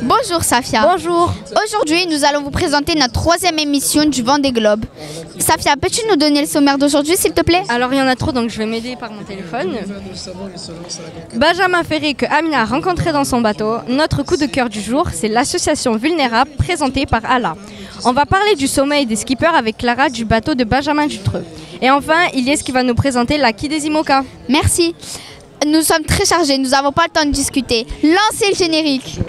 Bonjour Safia. Bonjour. Aujourd'hui, nous allons vous présenter notre troisième émission du Vendée Globe. Safia, peux-tu nous donner le sommaire d'aujourd'hui, s'il te plaît? Alors il y en a trop, donc je vais m'aider par mon téléphone. Benjamin Ferré que Amina a rencontré dans son bateau. Notre coup de cœur du jour, c'est l'association Vulnérable présentée par Allah. On va parler du sommeil des skippers avec Clara du bateau de Benjamin Dutreux. Et enfin, Ilyes qui va nous présenter l'acquis des IMOCA. Merci. Nous sommes très chargés, nous n'avons pas le temps de discuter. Lancez le générique.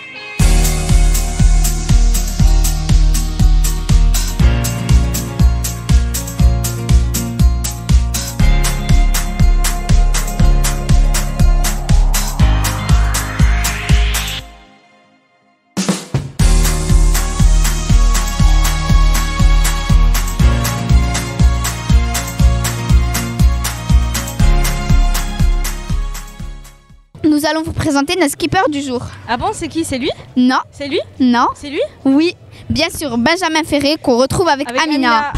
Nous allons vous présenter notre skipper du jour. Ah bon, c'est qui? C'est lui? Non. C'est lui? Non. C'est lui? Oui. Bien sûr, Benjamin Ferré qu'on retrouve avec Amina.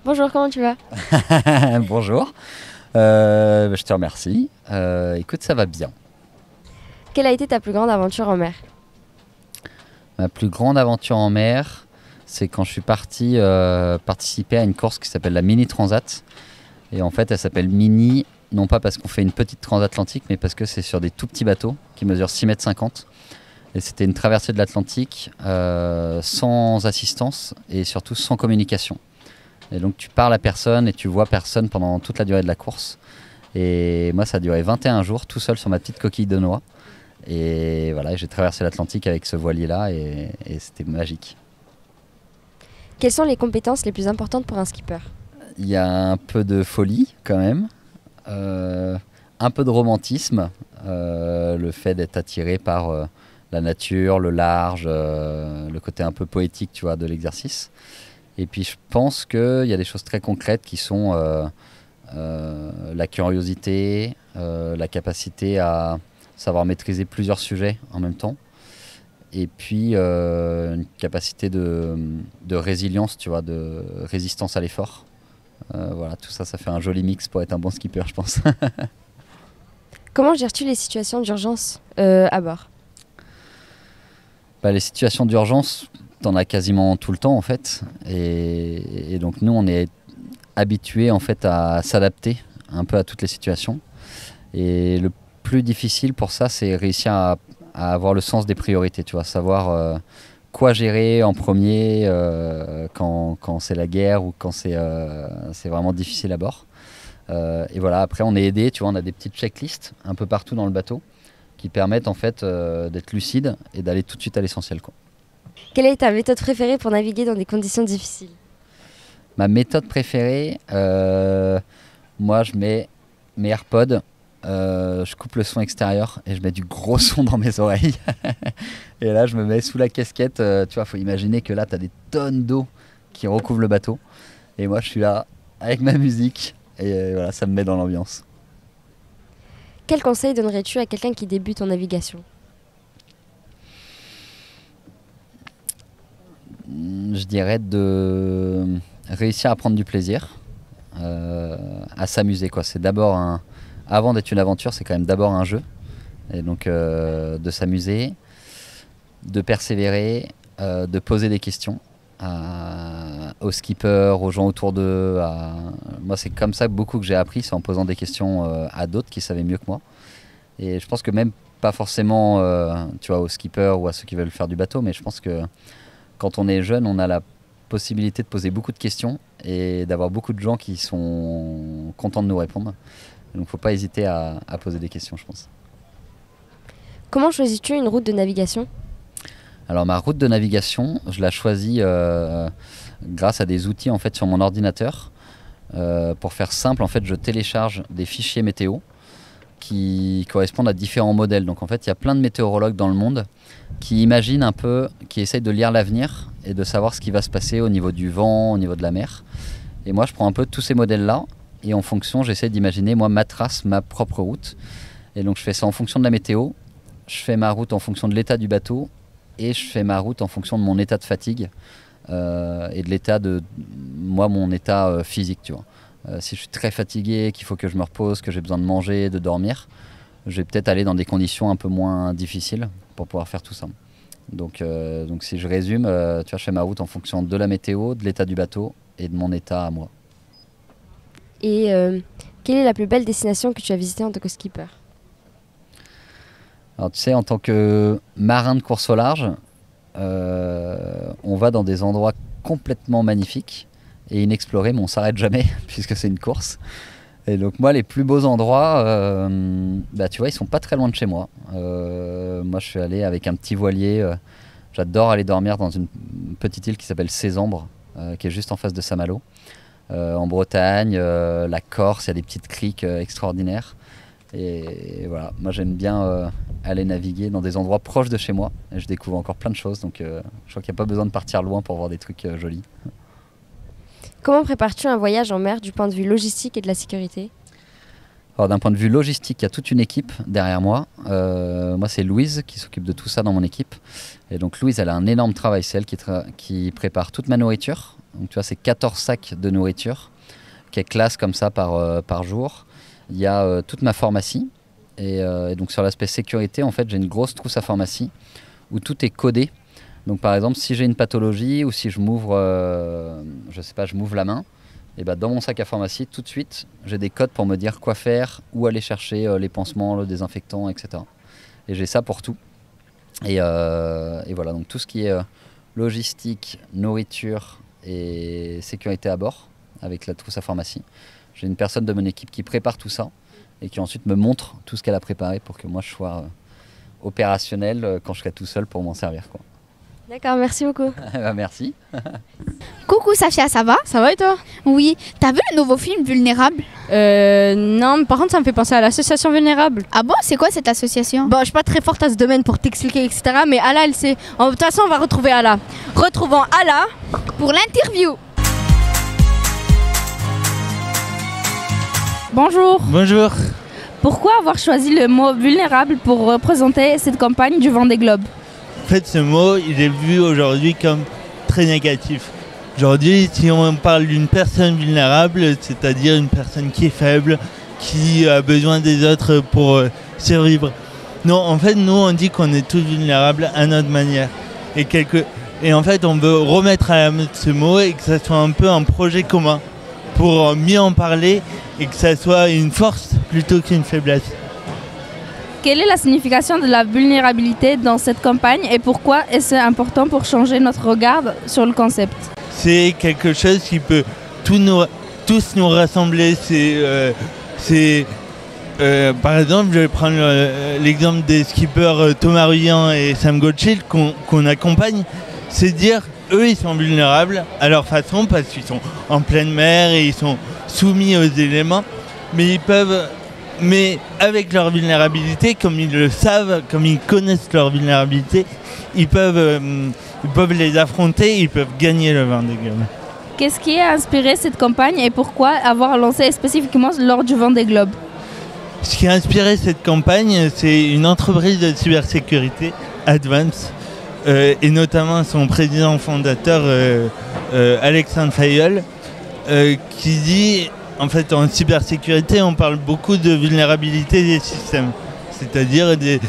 Bonjour, comment tu vas? Bonjour, je te remercie. Écoute, ça va bien. Quelle a été ta plus grande aventure en mer? Ma plus grande aventure en mer, c'est quand je suis parti participer à une course qui s'appelle la Mini Transat. Et en fait, elle s'appelle Mini, non pas parce qu'on fait une petite transatlantique, mais parce que c'est sur des tout petits bateaux qui mesurent 6,50 m. Et c'était une traversée de l'Atlantique sans assistance et surtout sans communication. Et donc tu parles à personne et tu vois personne pendant toute la durée de la course. Et moi, ça a duré 21 jours tout seul sur ma petite coquille de noix. Et voilà, j'ai traversé l'Atlantique avec ce voilier-là et c'était magique. Quelles sont les compétences les plus importantes pour un skipper? Il y a un peu de folie quand même, un peu de romantisme, le fait d'être attiré par la nature, le large, le côté un peu poétique, tu vois, de l'exercice. Et puis je pense qu'il y a des choses très concrètes qui sont la curiosité, la capacité à savoir maîtriser plusieurs sujets en même temps. Et puis une capacité de résilience, tu vois, de résistance à l'effort. Voilà, tout ça, ça fait un joli mix pour être un bon skipper, je pense. Comment gères-tu les situations d'urgence à bord? Les situations d'urgence, t'en as quasiment tout le temps en fait. Et donc nous, on est habitués en fait à s'adapter un peu à toutes les situations. Et le plus difficile pour ça, c'est réussir à avoir le sens des priorités, tu vois, savoir quoi gérer en premier quand c'est la guerre ou quand c'est vraiment difficile à bord. Et voilà, après on est aidé, tu vois, on a des petites checklists un peu partout dans le bateau qui permettent en fait d'être lucide et d'aller tout de suite à l'essentiel, quoi. Quelle est ta méthode préférée pour naviguer dans des conditions difficiles? Ma méthode préférée, moi je mets mes AirPods, je coupe le son extérieur et je mets du gros son dans mes oreilles. Et là je me mets sous la casquette, tu vois, faut imaginer que là tu as des tonnes d'eau qui recouvrent le bateau. Et moi je suis là avec ma musique et voilà, ça me met dans l'ambiance. Quel conseil donnerais-tu à quelqu'un qui débute en navigation? Je dirais de réussir à prendre du plaisir, à s'amuser, quoi. C'est d'abord avant d'être une aventure, c'est quand même d'abord un jeu. Et donc de s'amuser, de persévérer, de poser des questions aux skippers, aux gens autour d'eux. Moi, c'est comme ça beaucoup que j'ai appris, c'est en posant des questions à d'autres qui savaient mieux que moi. Et je pense que même pas forcément tu vois, aux skippers ou à ceux qui veulent faire du bateau, mais je pense que quand on est jeune, on a la possibilité de poser beaucoup de questions et d'avoir beaucoup de gens qui sont contents de nous répondre. Donc il ne faut pas hésiter à poser des questions, je pense. Comment choisis-tu une route de navigation? Alors ma route de navigation, je la choisis grâce à des outils en fait, sur mon ordinateur. Pour faire simple, en fait, je télécharge des fichiers météo qui correspondent à différents modèles. Donc en fait, il y a plein de météorologues dans le monde qui imaginent un peu, qui essayent de lire l'avenir et de savoir ce qui va se passer au niveau du vent, au niveau de la mer. Et moi, je prends un peu tous ces modèles-là et en fonction, j'essaie d'imaginer, moi, ma trace, ma propre route. Et donc je fais ça en fonction de la météo, je fais ma route en fonction de l'état du bateau et je fais ma route en fonction de mon état de fatigue et de l'état de, moi, mon état physique, tu vois. Si je suis très fatigué, qu'il faut que je me repose, que j'ai besoin de manger, de dormir, je vais peut-être aller dans des conditions un peu moins difficiles pour pouvoir faire tout ça. Donc si je résume, tu vois, je fais ma route en fonction de la météo, de l'état du bateau et de mon état à moi. Et quelle est la plus belle destination que tu as visitée en tant que skipper? Alors tu sais, en tant que marin de course au large, on va dans des endroits complètement magnifiques et inexplorés, mais on s'arrête jamais puisque c'est une course. Et donc moi, les plus beaux endroits, tu vois, ils sont pas très loin de chez moi. Moi, je suis allé avec un petit voilier. J'adore aller dormir dans une petite île qui s'appelle Cézembre, qui est juste en face de Saint-Malo. En Bretagne, la Corse, il y a des petites criques extraordinaires. Et voilà, moi j'aime bien aller naviguer dans des endroits proches de chez moi. Et je découvre encore plein de choses, donc je crois qu'il n'y a pas besoin de partir loin pour voir des trucs jolis. Comment prépares-tu un voyage en mer du point de vue logistique et de la sécurité? Alors d'un point de vue logistique, il y a toute une équipe derrière moi. Moi c'est Louise qui s'occupe de tout ça dans mon équipe. Et donc Louise, elle a un énorme travail, c'est elle qui prépare toute ma nourriture. Donc tu vois, c'est 14 sacs de nourriture qu'elle classe comme ça par jour. Il y a toute ma pharmacie et donc sur l'aspect sécurité, en fait, j'ai une grosse trousse à pharmacie où tout est codé. Donc par exemple, si j'ai une pathologie ou si je m'ouvre, je m'ouvre la main, et ben dans mon sac à pharmacie, tout de suite, j'ai des codes pour me dire quoi faire, où aller chercher les pansements, le désinfectant, etc. Et j'ai ça pour tout. Et voilà, donc tout ce qui est logistique, nourriture et sécurité à bord avec la trousse à pharmacie. J'ai une personne de mon équipe qui prépare tout ça et qui ensuite me montre tout ce qu'elle a préparé pour que moi je sois opérationnel quand je serai tout seul pour m'en servir, quoi. D'accord, merci beaucoup. Merci. Coucou Safia, ça va? Ça va et toi? Oui. T'as vu le nouveau film Vulnérable? Non, mais par contre ça me fait penser à l'association Vulnérable. Ah bon? C'est quoi cette association? Bon, je suis pas très forte à ce domaine pour t'expliquer, etc. Mais Ala, elle sait. De toute façon, on va retrouver Ala. Retrouvons Ala Pour l'interview. Bonjour. Bonjour. Pourquoi avoir choisi le mot vulnérable pour représenter cette campagne du Vendée Globe? En fait, ce mot, il est vu aujourd'hui comme très négatif. Aujourd'hui, si on parle d'une personne vulnérable, c'est-à-dire une personne qui est faible, qui a besoin des autres pour survivre. Non, en fait, nous, on dit qu'on est tous vulnérables à notre manière. Et en fait, on veut remettre à la mode ce mot et que ça soit un peu un projet commun pour mieux en parler et que ça soit une force plutôt qu'une faiblesse. Quelle est la signification de la vulnérabilité dans cette campagne et pourquoi est-ce important pour changer notre regard sur le concept? C'est quelque chose qui peut tous nous rassembler. Par exemple, je vais prendre l'exemple des skippers Thomas Ruyant et Sam Goldschmidt qu'on accompagne. C'est dire, eux, ils sont vulnérables à leur façon parce qu'ils sont en pleine mer et ils sont soumis aux éléments. Mais avec leur vulnérabilité, comme ils le savent, comme ils connaissent leur vulnérabilité, ils peuvent les affronter, ils peuvent gagner le Vendée Globe. Qu'est-ce qui a inspiré cette campagne et pourquoi avoir lancé spécifiquement lors du Vendée Globe? Ce qui a inspiré cette campagne, c'est une entreprise de cybersécurité, Advance, et notamment son président fondateur, Alexandre Fayolle, qui dit... En fait, en cybersécurité, on parle beaucoup de vulnérabilité des systèmes, c'est-à-dire des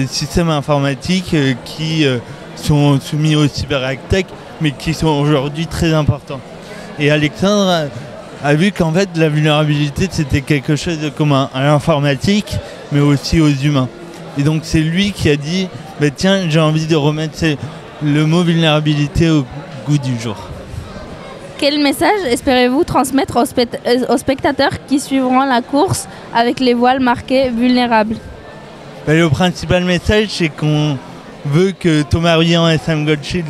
systèmes informatiques qui sont soumis aux cyberattaques, mais qui sont aujourd'hui très importants. Et Alexandre a vu qu'en fait, la vulnérabilité, c'était quelque chose de commun à l'informatique, mais aussi aux humains. Et donc, c'est lui qui a dit, tiens, j'ai envie de remettre le mot vulnérabilité au goût du jour. Quel message espérez-vous transmettre aux spectateurs qui suivront la course avec les voiles marquées vulnérables? Le principal message, c'est qu'on veut que Thomas Ruyant et Sam Goldschmidt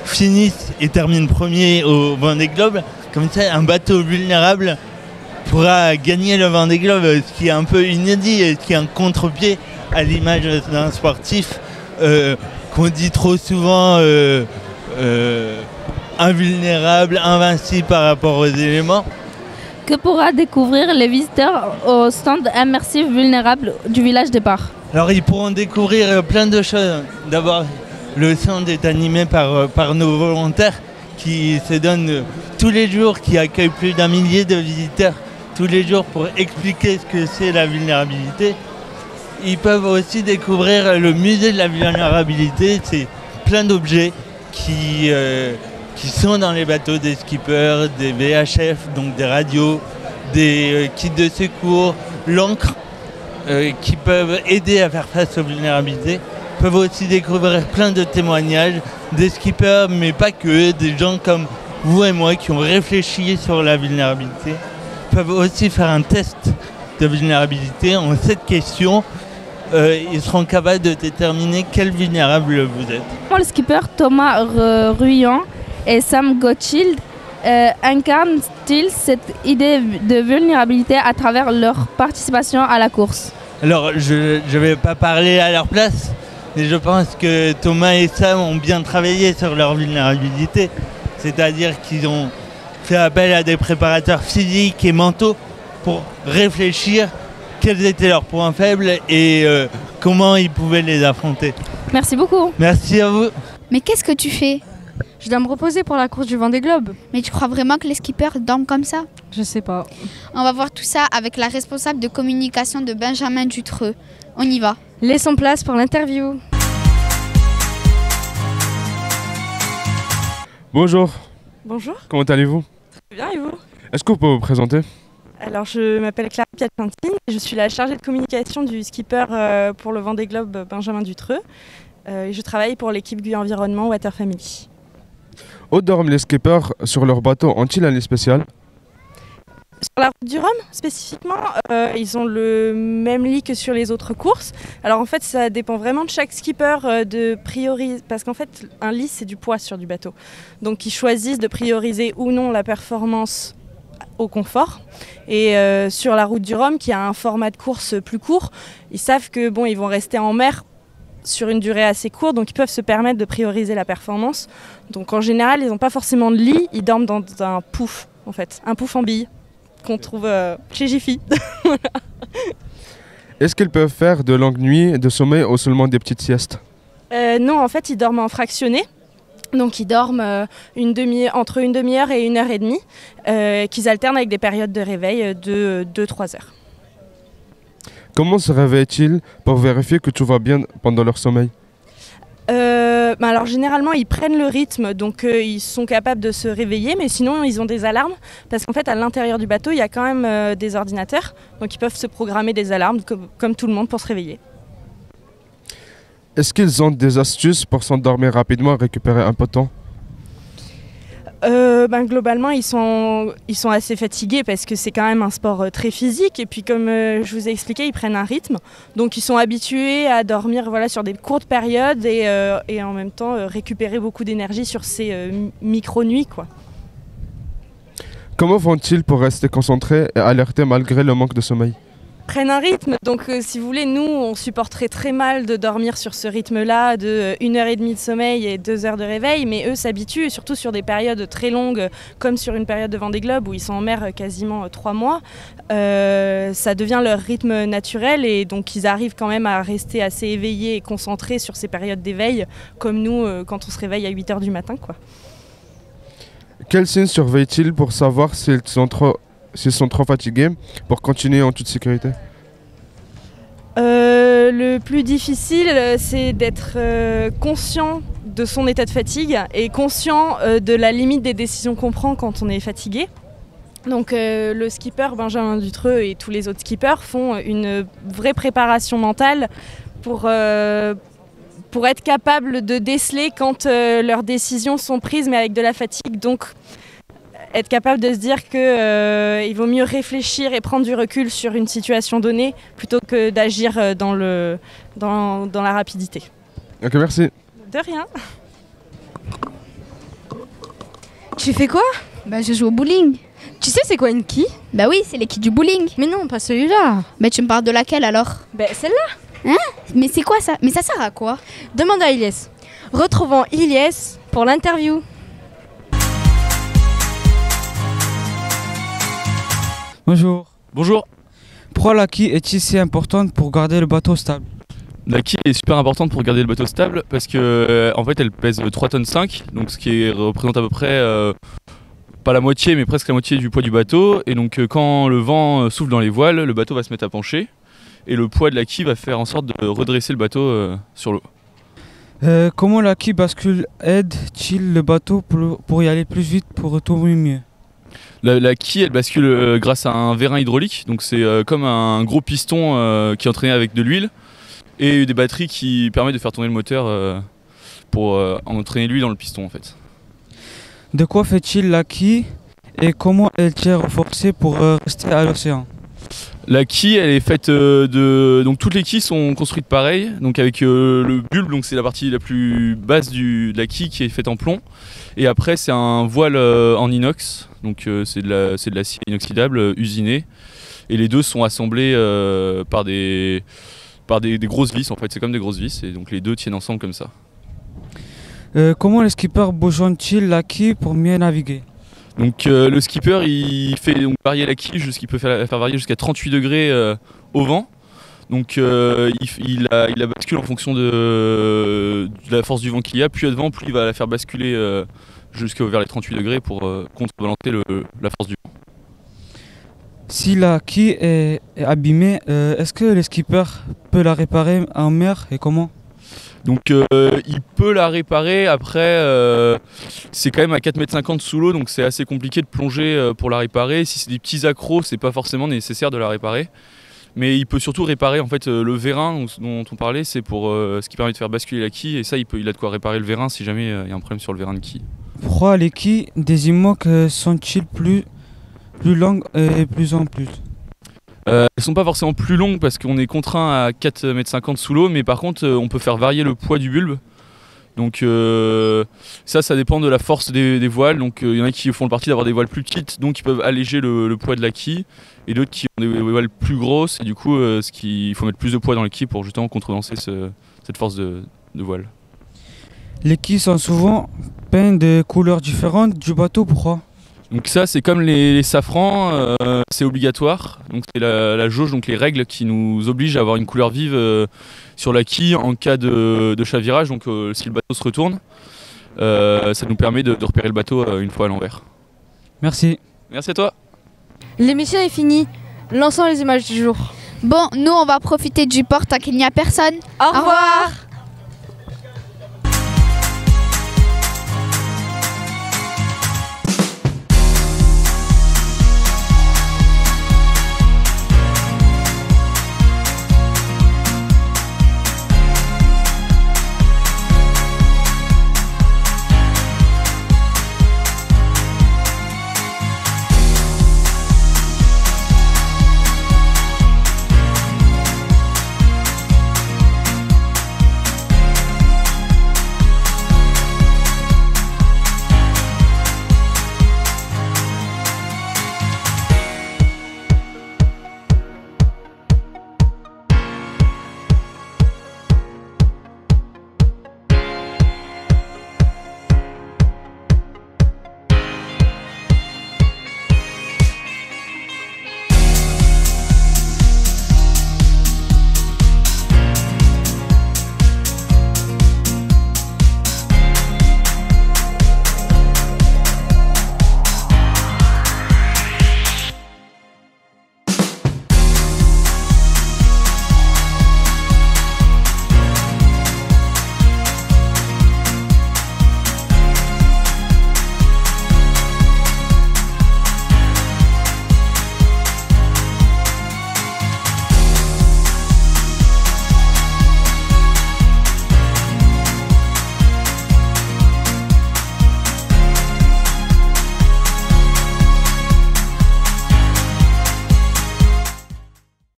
finissent et terminent premier au Vendée Globe. Comme ça, un bateau vulnérable pourra gagner le Vendée Globe, ce qui est un peu inédit et ce qui est un contre-pied à l'image d'un sportif qu'on dit trop souvent invulnérable, invincible par rapport aux éléments. Que pourra découvrir les visiteurs au stand immersif vulnérable du village départ? Alors ils pourront découvrir plein de choses. D'abord, le stand est animé par nos volontaires qui se donnent tous les jours, qui accueillent plus d'1 millier de visiteurs tous les jours pour expliquer ce que c'est la vulnérabilité. Ils peuvent aussi découvrir le musée de la vulnérabilité. C'est plein d'objets qui sont dans les bateaux des skippers, des VHF, donc des radios, des kits de secours, l'encre, qui peuvent aider à faire face aux vulnérabilités. Ils peuvent aussi découvrir plein de témoignages des skippers, mais pas que, des gens comme vous et moi qui ont réfléchi sur la vulnérabilité. Ils peuvent aussi faire un test de vulnérabilité en 7 questions. Ils seront capables de déterminer quel vulnérable vous êtes. Le skipper Thomas Ruyant et Sam Gottschild incarnent-ils cette idée de vulnérabilité à travers leur participation à la course? Alors, je ne vais pas parler à leur place, mais je pense que Thomas et Sam ont bien travaillé sur leur vulnérabilité. C'est-à-dire qu'ils ont fait appel à des préparateurs physiques et mentaux pour réfléchir quels étaient leurs points faibles et comment ils pouvaient les affronter. Merci beaucoup. Merci à vous. Mais qu'est-ce que tu fais? Je dois me reposer pour la course du Vendée Globe. Mais tu crois vraiment que les skippers dorment comme ça? Je sais pas. On va voir tout ça avec la responsable de communication de Benjamin Dutreux. On y va. Laissons place pour l'interview. Bonjour, Bonjour, comment allez-vous? très bien et vous? Est-ce que vous pouvez vous présenter? Alors je m'appelle Clara Piacentini et je suis la chargée de communication du skipper pour le Vendée Globe Benjamin Dutreux. Et je travaille pour l'équipe GUI Environnement Water Family. Où dorment les skippers sur leur bateau? Ont-ils un lit spécial? Sur la route du Rhum spécifiquement, ils ont le même lit que sur les autres courses. Alors en fait ça dépend vraiment de chaque skipper de prioriser, parce qu'en fait un lit c'est du poids sur du bateau. Donc ils choisissent de prioriser ou non la performance au confort. Et sur la route du Rhum, qui a un format de course plus court, ils savent que bon, ils vont rester en mer sur une durée assez courte, donc ils peuvent se permettre de prioriser la performance. Donc en général, ils n'ont pas forcément de lit, ils dorment dans un pouf, en fait, un pouf en bille qu'on trouve chez Jiffy. Est-ce qu'ils peuvent faire de longues nuits de sommeil ou seulement des petites siestes? Non, en fait, ils dorment en fractionné. Donc ils dorment entre une demi-heure et 1h30, qu'ils alternent avec des périodes de réveil de 2-3 heures. Comment se réveillent-ils pour vérifier que tout va bien pendant leur sommeil? Alors généralement ils prennent le rythme, donc ils sont capables de se réveiller, mais sinon ils ont des alarmes, parce qu'en fait à l'intérieur du bateau il y a quand même des ordinateurs, donc ils peuvent se programmer des alarmes comme tout le monde pour se réveiller. Est-ce qu'ils ont des astuces pour s'endormir rapidement et récupérer un peu de temps? Globalement, ils sont assez fatigués parce que c'est quand même un sport très physique. Et puis comme je vous ai expliqué, ils prennent un rythme. Donc ils sont habitués à dormir sur des courtes périodes et en même temps récupérer beaucoup d'énergie sur ces micro-nuits, quoi. Comment font-ils pour rester concentrés et alertés malgré le manque de sommeil? Prennent un rythme, donc si vous voulez, nous on supporterait très mal de dormir sur ce rythme-là de 1h30 de sommeil et 2 heures de réveil, mais eux s'habituent, surtout sur des périodes très longues, comme sur une période de Vendée Globe où ils sont en mer quasiment 3 mois, ça devient leur rythme naturel et donc ils arrivent quand même à rester assez éveillés et concentrés sur ces périodes d'éveil, comme nous quand on se réveille à 8h du matin, quoi. Quels signes surveillent-ils pour savoir s'ils sont trop fatigués pour continuer en toute sécurité? Le plus difficile, c'est d'être conscient de son état de fatigue et conscient de la limite des décisions qu'on prend quand on est fatigué. Donc le skipper Benjamin Dutreux et tous les autres skippers font une vraie préparation mentale pour être capable de déceler quand leurs décisions sont prises mais avec de la fatigue. Donc être capable de se dire qu'il vaut mieux réfléchir et prendre du recul sur une situation donnée plutôt que d'agir dans la rapidité. Ok, merci. De rien. Tu fais quoi? Bah je joue au bowling. Tu sais c'est quoi une quille? Bah oui, c'est les quilles du bowling. Mais non, pas celui-là. Mais tu me parles de laquelle alors? Ben celle-là. Mais c'est quoi ça? Mais ça sert à quoi? Demande à Ilyes. Retrouvons Ilyes pour l'interview. Bonjour. Bonjour. Pourquoi la quille est-il si importante pour garder le bateau stable? La quille est super importante pour garder le bateau stable parce que en fait elle pèse 3,5 tonnes, donc ce qui représente à peu près pas la moitié mais presque la moitié du poids du bateau, et donc quand le vent souffle dans les voiles, le bateau va se mettre à pencher et le poids de la quille va faire en sorte de redresser le bateau sur l'eau. Comment la quille bascule aide-t-il le bateau pour y aller plus vite, pour tourner mieux? La quille elle bascule grâce à un vérin hydraulique, donc c'est comme un gros piston qui est entraîné avec de l'huile et des batteries qui permettent de faire tourner le moteur pour entraîner l'huile dans le piston en fait. De quoi fait-il la quille et comment elle tire renforcée pour rester à l'océan? La quille elle est faite donc toutes les quilles sont construites pareil, donc avec le bulbe, donc c'est la partie la plus basse de la quille qui est faite en plomb, et après c'est un voile en inox, donc c'est de l'acier inoxydable usiné, et les deux sont assemblés par des grosses vis en fait, c'est comme des grosses vis, et donc les deux tiennent ensemble comme ça. Comment les skippers bougent-ils la quille pour mieux naviguer? Donc le skipper il fait donc varier la quille, il peut faire varier jusqu'à 38 degrés au vent. Donc il la bascule en fonction de la force du vent qu'il y a. Plus il y a de vent, plus il va la faire basculer vers les 38 degrés pour contrebalancer la force du vent. Si la quille est abîmée, est-ce que le skipper peut la réparer en mer et comment? Donc il peut la réparer, après c'est quand même à 4,50 m sous l'eau, donc c'est assez compliqué de plonger pour la réparer. Si c'est des petits accros, c'est pas forcément nécessaire de la réparer. Mais il peut surtout réparer en fait le vérin dont on parlait, c'est pour ce qui permet de faire basculer la quille, et ça il a de quoi réparer le vérin si jamais il y a un problème sur le vérin de quille. Pourquoi les quilles des IMOC sont-ils plus longues et plus en plus? Elles sont pas forcément plus longues parce qu'on est contraint à 4,50 m sous l'eau, mais par contre on peut faire varier le poids du bulbe. Donc ça dépend de la force des voiles. Donc il y en a qui font le parti d'avoir des voiles plus petites, donc ils peuvent alléger le poids de la quille, et d'autres qui ont des voiles plus grosses, et du coup il faut mettre plus de poids dans la quille pour justement contrebalancer cette force de voile. Les quilles sont souvent peintes de couleurs différentes du bateau, pourquoi? Donc ça c'est comme les safrans, c'est obligatoire, donc c'est la jauge, donc les règles qui nous obligent à avoir une couleur vive sur la quille en cas de chavirage, donc si le bateau se retourne, ça nous permet de repérer le bateau une fois à l'envers. Merci. Merci à toi. L'émission est finie, lançons les images du jour. Bon, nous on va profiter du port tant qu'il n'y a personne. Au revoir.